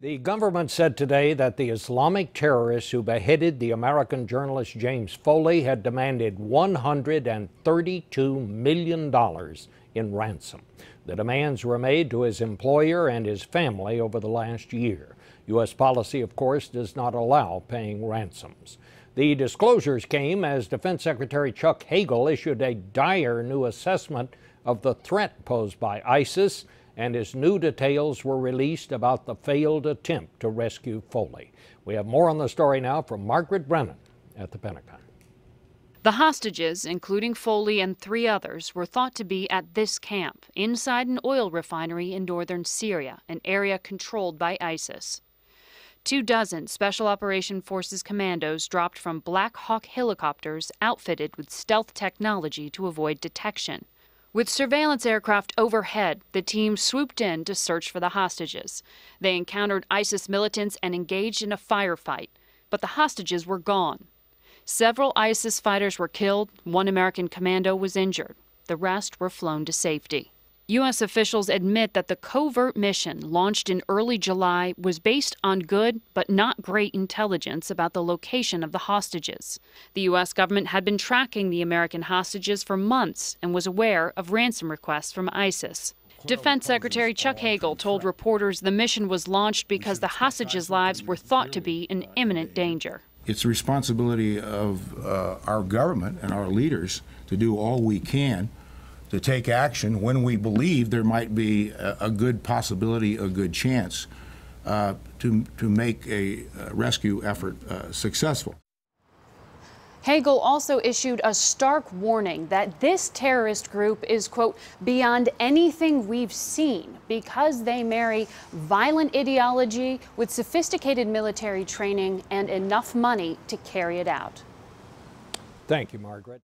The government said today that the Islamic terrorists who beheaded the American journalist James Foley had demanded $132 million in ransom. The demands were made to his employer and his family over the last year. U.S. policy, of course, does not allow paying ransoms. The disclosures came as Defense Secretary Chuck Hagel issued a dire new assessment of the threat posed by ISIS, and his new details were released about the failed attempt to rescue Foley. We have more on the story now from Margaret Brennan at the Pentagon. The hostages, including Foley and 3 others, were thought to be at this camp inside an oil refinery in northern Syria, an area controlled by ISIS. 24 Special Operation Forces commandos dropped from Black Hawk helicopters outfitted with stealth technology to avoid detection. With surveillance aircraft overhead, the team swooped in to search for the hostages. They encountered ISIS militants and engaged in a firefight, but the hostages were gone. Several ISIS fighters were killed, 1 American commando was injured. The rest were flown to safety. U.S. officials admit that the covert mission, launched in early July, was based on good but not great intelligence about the location of the hostages. The U.S. government had been tracking the American hostages for months and was aware of ransom requests from ISIS. Defense Secretary Chuck Hagel told reporters the mission was launched because the hostages' lives were thought to be in imminent danger. It's the responsibility of our government and our leaders to do all we can to take action when we believe there might be a good possibility, a good chance to make a rescue effort successful. Hagel also issued a stark warning that this terrorist group is, quote, beyond anything we've seen because they marry violent ideology with sophisticated military training and enough money to carry it out. Thank you, Margaret.